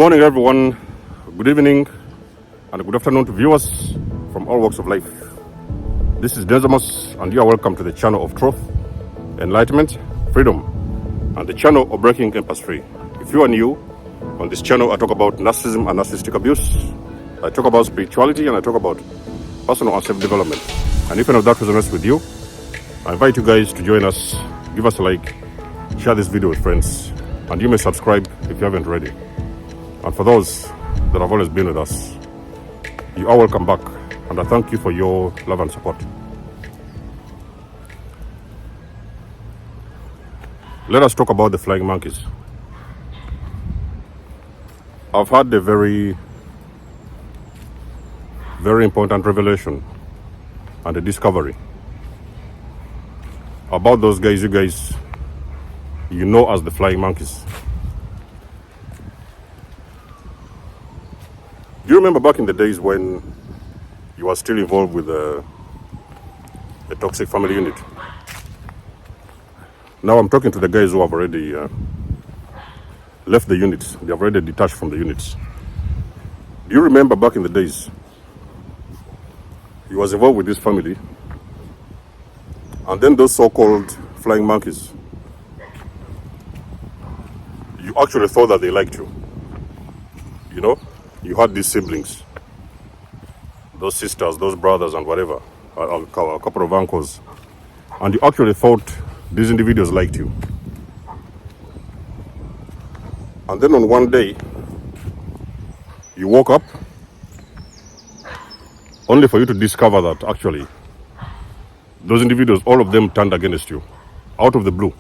morning, everyone. Good evening and good afternoon to viewers from all walks of life. This is nikymus, and you are welcome to the channel of truth, enlightenment, freedom, and the channel of breaking campus free. If you are new on this channel, I talk about narcissism and narcissistic abuse. I talk about spirituality, and I talk about personal and self-development. And if any of that resonates with you, I invite you guys to join us. Give us a like, share this video with friends, and you may subscribe if you haven't already. And for those that have always been with us, you are welcome back, and I thank you for your love and support. Let us talk about the flying monkeys. I've had a very important revelation and a discovery about those guys you know as the flying monkeys. Do you remember back in the days when you were still involved with a toxic family unit? Now I'm talking to the guys who have already left the units. They have already detached from the units. Do you remember back in the days you was involved with this family, and then those so-called flying monkeys, you actually thought that they liked you? You know, you had these siblings, those sisters, those brothers, and whatever, a couple of uncles, and you actually thought these individuals liked you. And then on one day, you woke up only for you to discover that actually those individuals, all of them turned against you, out of the blue.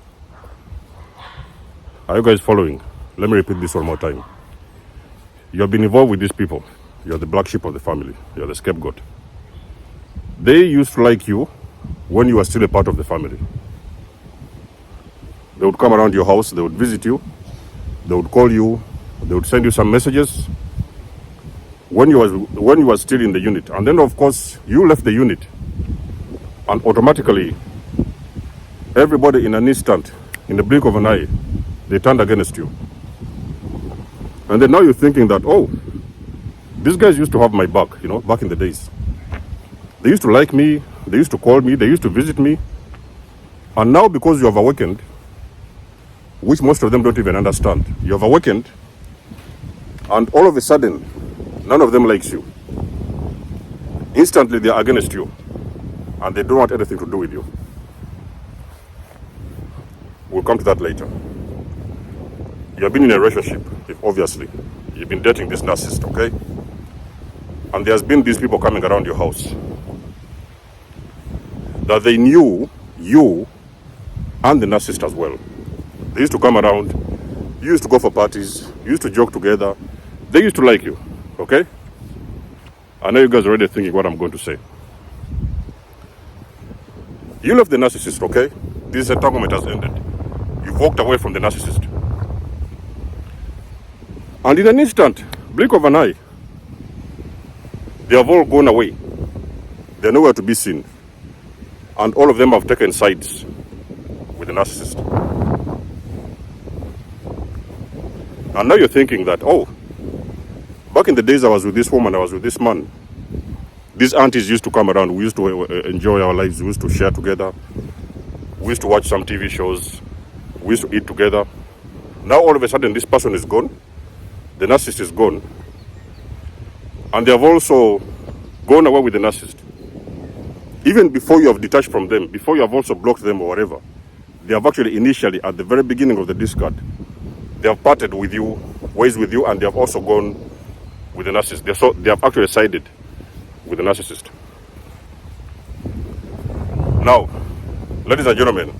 Are you guys following? Let me repeat this one more time. You have been involved with these people. You're the black sheep of the family. You're the scapegoat. They used to like you when you were still a part of the family. They would come around your house, they would visit you, they would call you, they would send you some messages when you were still in the unit. And then of course you left the unit, and automatically everybody in an instant, in the blink of an eye, they turned against you. And then now you're thinking that, oh, these guys used to have my back, you know, back in the days. They used to like me, they used to call me, they used to visit me. And now because you have awakened, which most of them don't even understand, you have awakened, and all of a sudden, none of them likes you. Instantly they are against you, and they don't want anything to do with you. We'll come to that later. You have been in a relationship, obviously. You've been dating this narcissist, okay? And there's been these people coming around your house that they knew you and the narcissist as well. They used to come around, you used to go for parties, you used to joke together. They used to like you, okay? I know you guys are already thinking what I'm going to say. You left the narcissist, okay? This entanglement has ended. You've walked away from the narcissist. And in an instant, blink of an eye, they have all gone away. They're nowhere to be seen. And all of them have taken sides with the narcissist. And now you're thinking that, oh, back in the days I was with this woman, I was with this man. These aunties used to come around. We used to enjoy our lives. We used to share together. We used to watch some TV shows. We used to eat together. Now all of a sudden this person is gone. The narcissist is gone. And they have also gone away with the narcissist. Even before you have detached from them, before you have also blocked them or whatever, they have actually initially, at the very beginning of the discard, they have parted with you, ways with you, and they have also gone with the narcissist. They have actually sided with the narcissist. Now, ladies and gentlemen,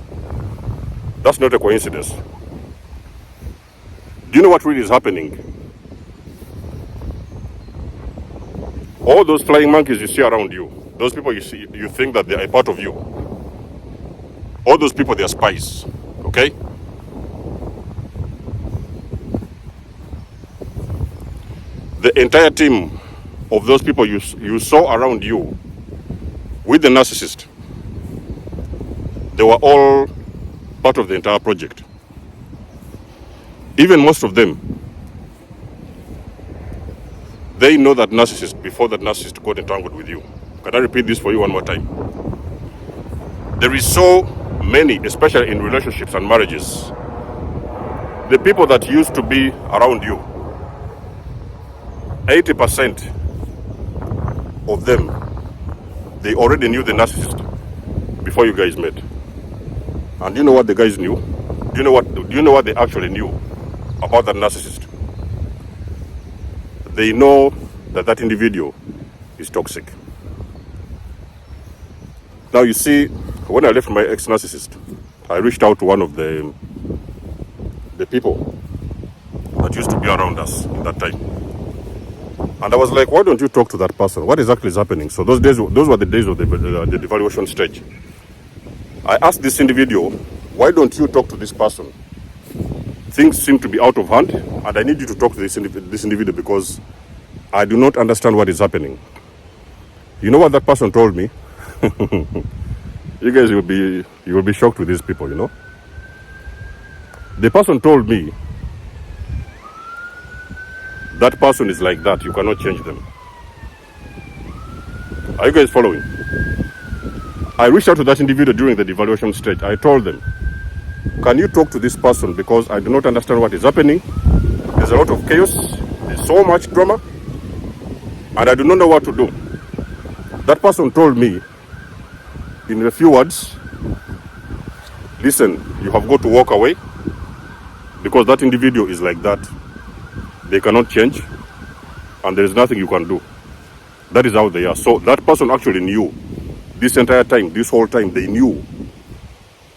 that's not a coincidence. Do you know what really is happening? All those flying monkeys you see around you, those people you see, you think that they are a part of you. All those people, they are spies, okay? The entire team of those people you saw around you with the narcissist, they were all part of the entire project. Even most of them, They know that narcissist before that narcissist got entangled with you. Can I repeat this for you one more time? There is so many, especially in relationships and marriages, the people that used to be around you, 80% of them, they already knew the narcissist before you guys met. And do you know what the guys knew? Do you know what they actually knew about that narcissist? They know that that individual is toxic. Now you see, when I left my ex-narcissist, I reached out to one of the people that used to be around us in that time. And I was like, why don't you talk to that person? What exactly is happening? So those were the days of the devaluation stage. I asked this individual, why don't you talk to this person? Things seem to be out of hand, and I need you to talk to this individual because I do not understand what is happening. You know what that person told me? You guys will be shocked with these people, you know. The person told me, that person is like that, you cannot change them. Are you guys following? I reached out to that individual during the devaluation stage. I told them, can you talk to this person because I do not understand what is happening. There's a lot of chaos, there's so much drama, and I do not know what to do. That person told me, in a few words, listen, you have got to walk away because that individual is like that. They cannot change, and there is nothing you can do. That is how they are. So that person actually knew this entire time, this whole time, they knew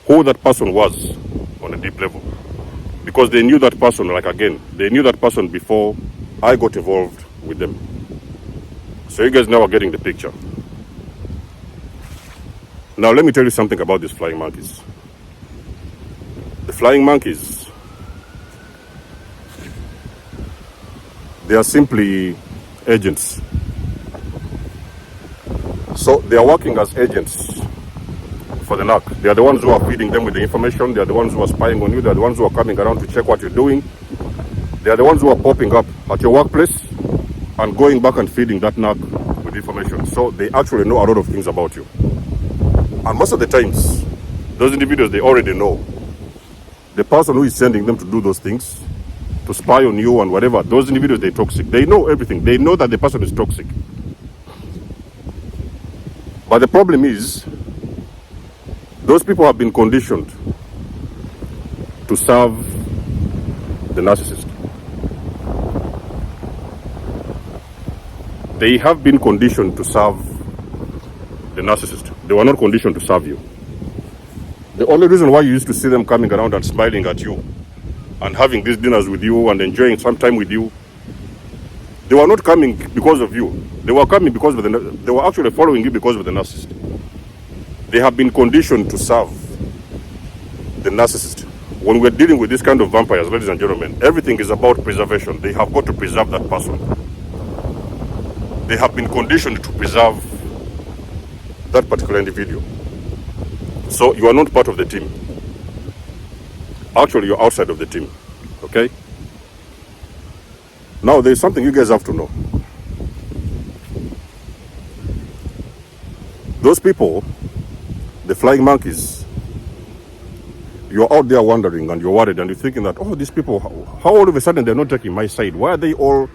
who that person was on a deep level. Because they knew that person, like again, they knew that person before I got involved with them. So you guys now are getting the picture. Now let me tell you something about these flying monkeys. The flying monkeys, they are simply agents. So they are working as agents for the NAC. They are the ones who are feeding them with the information. They are the ones who are spying on you. They are the ones who are coming around to check what you're doing. They are the ones who are popping up at your workplace and going back and feeding that NAC with information. So they actually know a lot of things about you. And most of the times, those individuals, they already know the person who is sending them to do those things, to spy on you and whatever. Those individuals, they're toxic. They know everything. They know that the person is toxic. But the problem is, those people have been conditioned to serve the narcissist. They have been conditioned to serve the narcissist. They were not conditioned to serve you. The only reason why you used to see them coming around and smiling at you and having these dinners with you and enjoying some time with you, they were not coming because of you. They were coming because of they were actually following you because of the narcissist. They have been conditioned to serve the narcissist. When we're dealing with this kind of vampires, ladies and gentlemen, everything is about preservation. They have got to preserve that person. They have been conditioned to preserve that particular individual. So you are not part of the team. Actually, you're outside of the team. Okay? Now, there's something you guys have to know. Those people, the flying monkeys, you're out there wondering and you're worried and you're thinking that, oh, these people, how all of a sudden they're not taking my side? Why are they all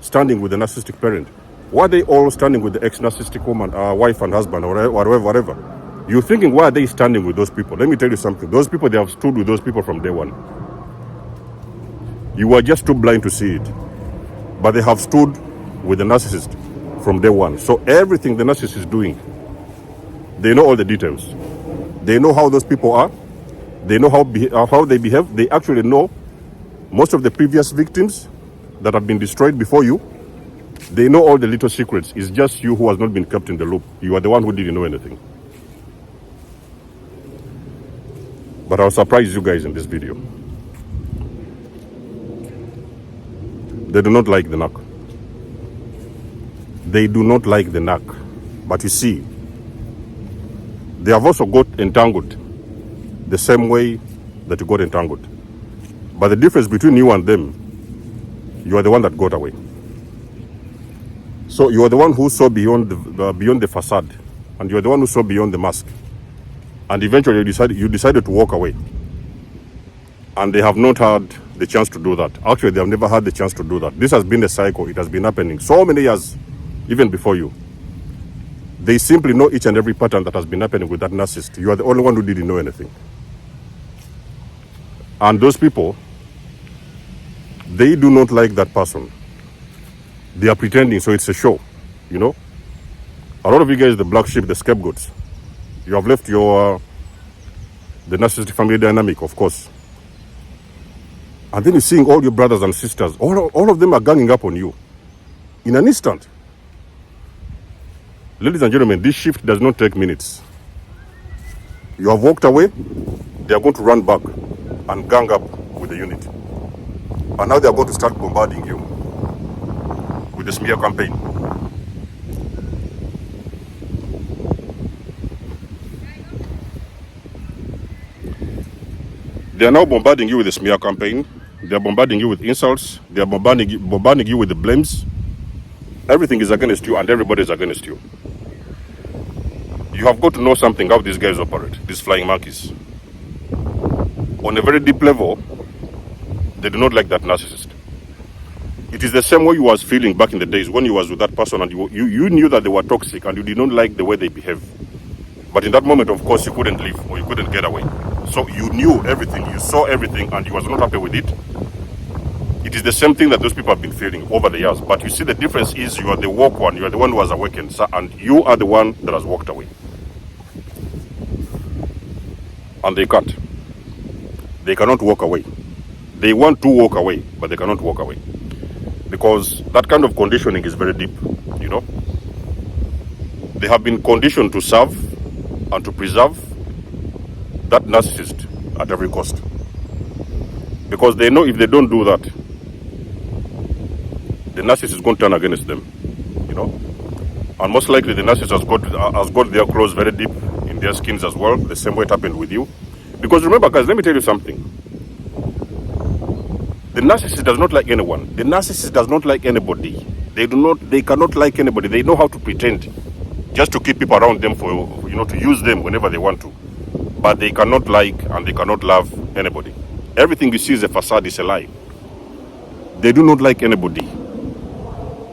standing with the narcissistic parent? Why are they all standing with the ex-narcissistic woman, wife and husband, or whatever? You're thinking, why are they standing with those people? Let me tell you something. Those people, they have stood with those people from day one. You were just too blind to see it. But they have stood with the narcissist from day one. So everything the narcissist is doing, they know all the details. They know how those people are. They know how they behave. They actually know most of the previous victims that have been destroyed before you. They know all the little secrets. It's just you who has not been kept in the loop. You are the one who didn't know anything. But I'll surprise you guys in this video. They do not like the NAC. They do not like the NAC. But you see, they have also got entangled the same way that you got entangled. But the difference between you and them, you are the one that got away. So you are the one who saw beyond the facade, and you are the one who saw beyond the mask. And eventually you decided to walk away. And they have not had the chance to do that. Actually, they have never had the chance to do that. This has been a cycle. It has been happening so many years, even before you. They simply know each and every pattern that has been happening with that narcissist. You are the only one who didn't know anything. And those people, they do not like that person. They are pretending, so it's a show, you know. A lot of you guys, the black sheep, the scapegoats, you have left the narcissistic family dynamic, of course. And then you're seeing all your brothers and sisters, all of them are ganging up on you in an instant. Ladies and gentlemen, this shift does not take minutes. You have walked away, they are going to run back and gang up with the unit. And now they are going to start bombarding you with the smear campaign. They are now bombarding you with the smear campaign. They are bombarding you with insults. They are bombarding you with the blames. Everything is against you and everybody is against you. You have got to know something how these guys operate, these flying monkeys. On a very deep level, they do not like that narcissist. It is the same way you was feeling back in the days when you was with that person and you knew that they were toxic and you did not like the way they behave. But in that moment, of course, you couldn't leave or you couldn't get away. So you knew everything, you saw everything, and you was not happy with it. It is the same thing that those people have been feeling over the years. But you see, the difference is you are the woke one, you are the one who has awakened, and you are the one that has walked away. And they can't. They cannot walk away. They want to walk away, but they cannot walk away. Because that kind of conditioning is very deep, you know. They have been conditioned to serve and to preserve that narcissist at every cost. Because they know if they don't do that, the narcissist is going to turn against them, you know. And most likely the narcissist has got their claws very deep in their skins as well, the same way it happened with you. Because remember, guys, let me tell you something. The narcissist does not like anyone. The narcissist does not like anybody. They cannot like anybody. They know how to pretend just to keep people around them for, you know, to use them whenever they want to. But they cannot like and they cannot love anybody. Everything you see is a facade, is a lie. They do not like anybody.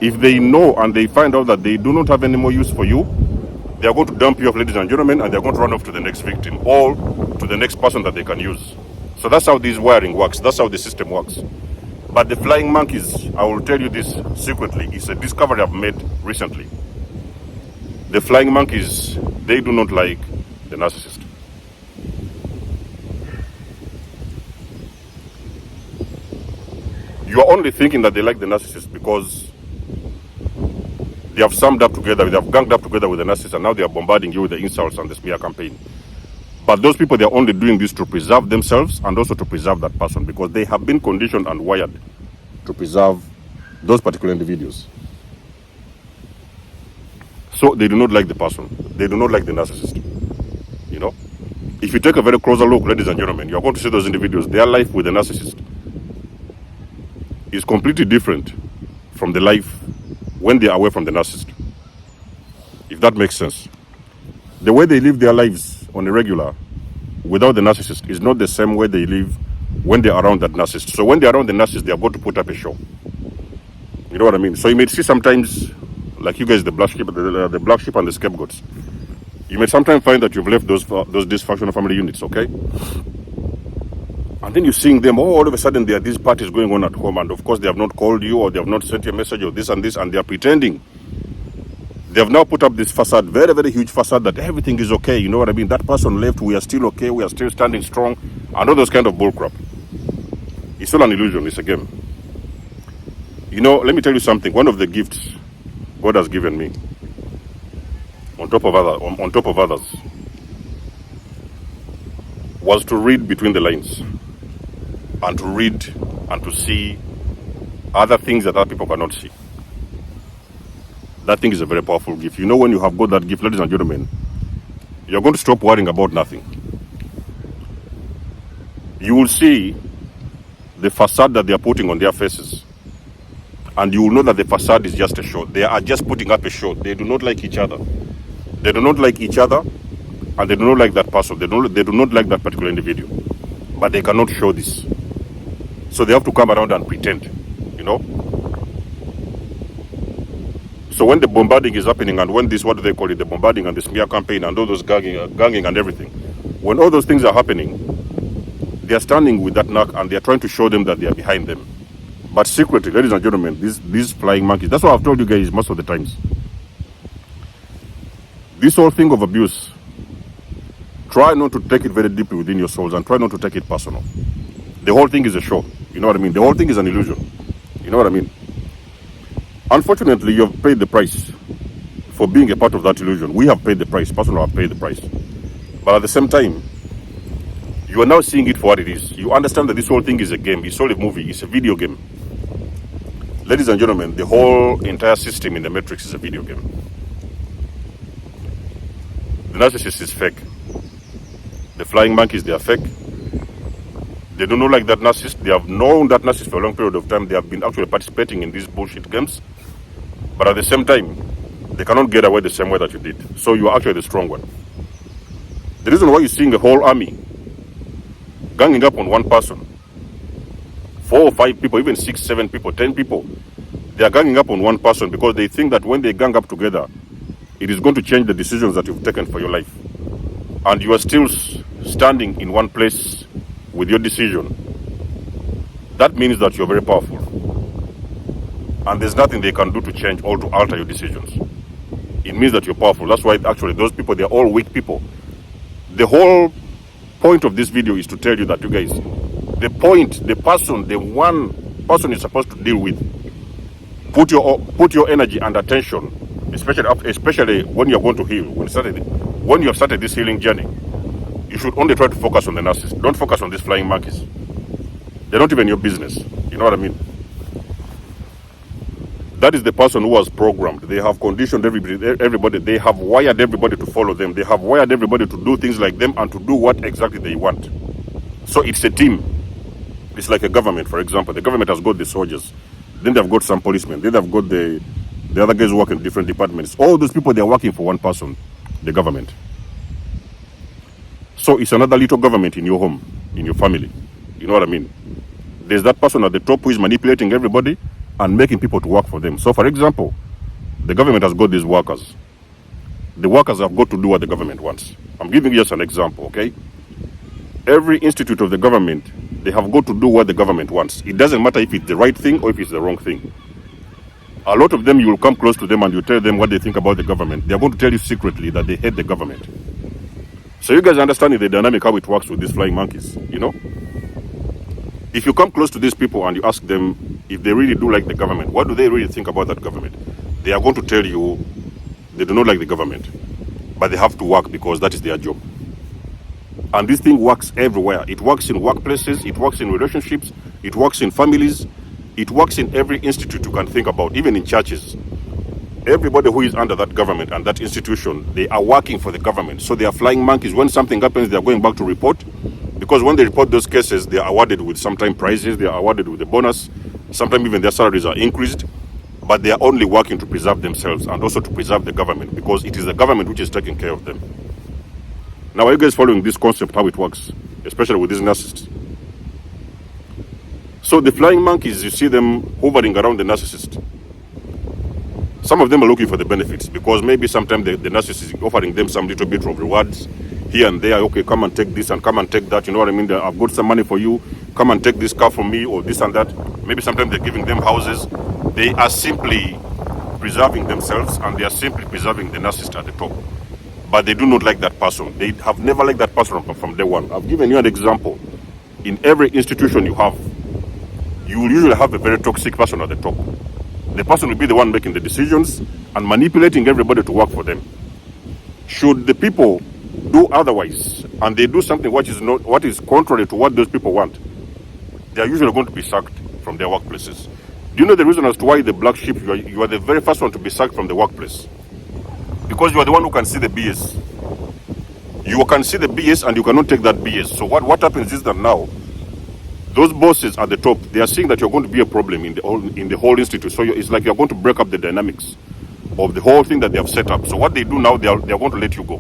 If they know and they find out that they do not have any more use for you, they are going to dump you off, ladies and gentlemen, and they are going to run off to the next victim or to the next person that they can use. So that's how this wiring works. That's how the system works. But the flying monkeys, I will tell you this secretly, it's a discovery I've made recently. The flying monkeys, they do not like the narcissist. You are only thinking that they like the narcissist because they have summed up together, they have ganged up together with the narcissist, and now they are bombarding you with the insults and the smear campaign. But those people, they are only doing this to preserve themselves and also to preserve that person, because they have been conditioned and wired to preserve those particular individuals. So they do not like the person. They do not like the narcissist. You know, if you take a very closer look, ladies and gentlemen, you are going to see those individuals. Their life with the narcissist is completely different from the life when they are away from the narcissist. If that makes sense. The way they live their lives on a regular without the narcissist is not the same way they live when they're around that narcissist. So when they're around the narcissist, they are going to put up a show. You know what I mean? So you may see sometimes, like you guys, the black sheep and the scapegoats. You may sometimes find that you've left those dysfunctional family units, okay? And then you're seeing them, all of a sudden there are these parties going on at home, and of course they have not called you or they have not sent you a message or this and this, and they are pretending. They have now put up this facade, very, very huge facade, that everything is okay. You know what I mean? That person left, we are still okay, we are still standing strong, and all those kind of bullcrap. It's all an illusion, it's a game. You know, let me tell you something. One of the gifts God has given me, on top of others, was to read between the lines, and to read and to see other things that other people cannot see. That thing is a very powerful gift. You know, when you have got that gift, ladies and gentlemen, you're going to stop worrying about nothing. You will see the facade that they are putting on their faces, And you will know that the facade is just a show. They are just putting up a show. They do not like each other. They do not like each other, and they do not like that person. They do not like that particular individual. But they cannot show this. So they have to come around and pretend, you know. So when the bombarding is happening, and when this, what do they call it, the bombarding and the smear campaign and all those ganging and everything, when all those things are happening, they are standing with that narc and they are trying to show them that they are behind them. But secretly, ladies and gentlemen, these flying monkeys, that's what I've told you guys most of the times. This whole thing of abuse, try not to take it very deeply within your souls and try not to take it personal. The whole thing is a show. You know what I mean? The whole thing is an illusion. You know what I mean? Unfortunately, you have paid the price for being a part of that illusion. We have paid the price. Personally, have paid the price. But at the same time, you are now seeing it for what it is. You understand that this whole thing is a game. It's all a movie. It's a video game. Ladies and gentlemen, the whole entire system in the Matrix is a video game. The narcissist is fake. The flying monkeys, they are fake. They do not like that narcissist. They have known that narcissist for a long period of time. They have been actually participating in these bullshit games. But at the same time, they cannot get away the same way that you did. So you are actually the strong one. The reason why you're seeing a whole army ganging up on one person, 4 or 5 people, even 6, 7 people, 10 people, they are ganging up on one person because they think that when they gang up together, it is going to change the decisions that you've taken for your life. And you are still standing in one place with your decision. That means that you're very powerful. And there's nothing they can do to change or to alter your decisions. It means that you're powerful. That's why actually those people, they're all weak people. The whole point of this video is to tell you that, you guys, the one person you're supposed to deal with, put your energy and attention, especially when you're going to heal, when you have started this healing journey, you should only try to focus on the narcissist. Don't focus on these flying monkeys. They're not even your business. You know what I mean? That is the person who was programmed. They have conditioned everybody. They have wired everybody to follow them. They have wired everybody to do things like them and to do what exactly they want. So it's a team. It's like a government, for example. The government has got the soldiers. Then they've got some policemen. Then they've got the other guys who work in different departments. All those people, they're working for one person, the government. So it's another little government in your home, in your family. You know what I mean? There's that person at the top who is manipulating everybody and making people to work for them. So for example, the government has got these workers. The workers have got to do what the government wants. I'm giving you just an example, okay? Every institute of the government, they have got to do what the government wants. It doesn't matter if it's the right thing or if it's the wrong thing. A lot of them, you will come close to them and you tell them what they think about the government. They're going to tell you secretly that they hate the government. So you guys understand the dynamic, how it works with these flying monkeys, you know? If you come close to these people and you ask them if they really do like the government, what do they really think about that government? They are going to tell you they do not like the government, but they have to work because that is their job. And this thing works everywhere. It works in workplaces, it works in relationships, it works in families, it works in every institute you can think about, even in churches. Everybody who is under that government and that institution, they are working for the government. So they are flying monkeys. When something happens, they are going back to report. Because when they report those cases, they are awarded with sometimes prizes, they are awarded with a bonus, sometimes even their salaries are increased, but they are only working to preserve themselves and also to preserve the government, because it is the government which is taking care of them. Now, are you guys following this concept, how it works, especially with these narcissists? So the flying monkeys, you see them hovering around the narcissist. Some of them are looking for the benefits, because maybe sometimes the narcissist is offering them some little bit of rewards, here and there. Okay, come and take this and come and take that, you know what I mean? I've got some money for you, come and take this car from me, or this and that. Maybe sometimes they're giving them houses. They are simply preserving themselves, and they are simply preserving the narcissist at the top. But they do not like that person. They have never liked that person from day one. I've given you an example. In every institution you have, you will usually have a very toxic person at the top. The person will be the one making the decisions and manipulating everybody to work for them. Should the people do otherwise, and they do something what is contrary to what those people want, they are usually going to be sacked from their workplaces. Do you know the reason as to why the black sheep, you are the very first one to be sacked from the workplace? Because you are the one who can see the BS. You can see the BS and you cannot take that BS. So what happens is that now, those bosses at the top, they are seeing that you're going to be a problem in the whole institute. So it's like you're going to break up the dynamics of the whole thing that they have set up. So what they do now, they are going to let you go.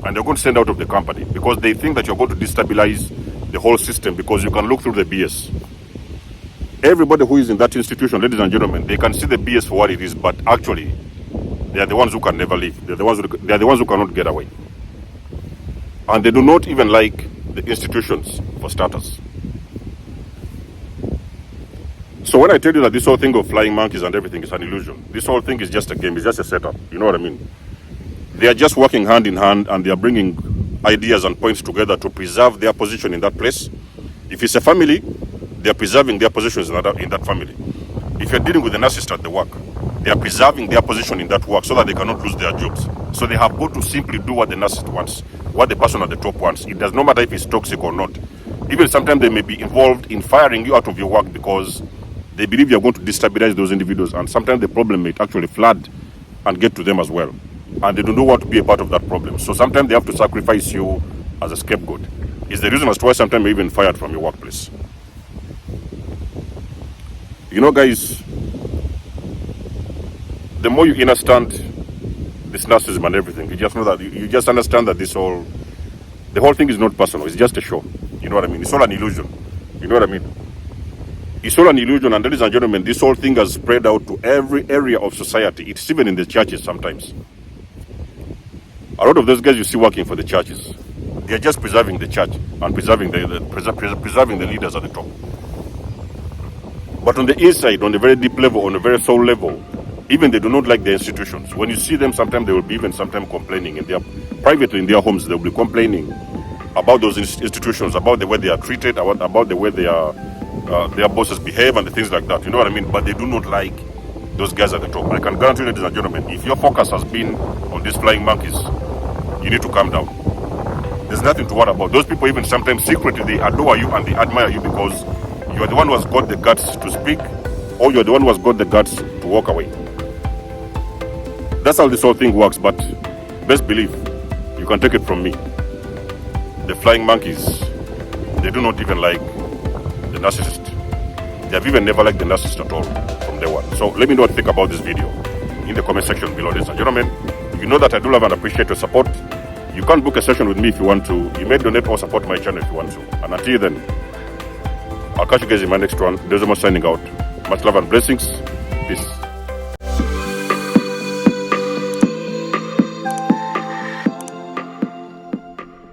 And they're going to send out of the company because they think that you're going to destabilize the whole system because you can look through the BS. Everybody who is in that institution, ladies and gentlemen, they can see the BS for what it is, but actually, they are the ones who can never leave. They are the ones who cannot get away. And they do not even like the institutions, for starters. So when I tell you that this whole thing of flying monkeys and everything is an illusion, this whole thing is just a game, it's just a setup. You know what I mean? They are just working hand in hand and they are bringing ideas and points together to preserve their position in that place. If it's a family, they are preserving their positions in that family. If you're dealing with a narcissist at the work, they are preserving their position in that work so that they cannot lose their jobs. So they have got to simply do what the narcissist wants, what the person at the top wants. It does not matter if it's toxic or not. Even sometimes they may be involved in firing you out of your work because they believe you're going to destabilize those individuals, and sometimes the problem may actually flood and get to them as well. And they don't want to be a part of that problem. So sometimes they have to sacrifice you as a scapegoat. It's the reason as to why sometimes you're even fired from your workplace. You know, guys, the more you understand this narcissism and everything, you just know that you just understand that the whole thing is not personal. It's just a show. You know what I mean? It's all an illusion. You know what I mean? It's all an illusion, and ladies and gentlemen, this whole thing has spread out to every area of society. It's even in the churches sometimes. A lot of those guys you see working for the churches, they're just preserving the church and preserving the leaders at the top. But on the inside, on a very deep level, on a very soul level, even they do not like the institutions. When you see them, sometimes they will be even sometimes complaining. Privately in their homes, they will be complaining about those institutions, about the way they are treated, about the way their bosses behave and the things like that. You know what I mean? But they do not like those guys at the top. I can guarantee you, ladies and gentlemen, if your focus has been on these flying monkeys, you need to calm down. There's nothing to worry about. Those people even sometimes secretly they adore you and they admire you because you are the one who has got the guts to speak, or you are the one who has got the guts to walk away. That's how this whole thing works, but best believe, you can take it from me. The flying monkeys, they do not even like the narcissist. They have even never liked the narcissist at all from day one. So let me know what you think about this video in the comment section below, ladies and gentlemen. You know that I do love and appreciate your support. You can book a session with me if you want to. You may donate or support my channel if you want to. And until then, I'll catch you guys in my next one. There's more signing out. Much love and blessings. Peace.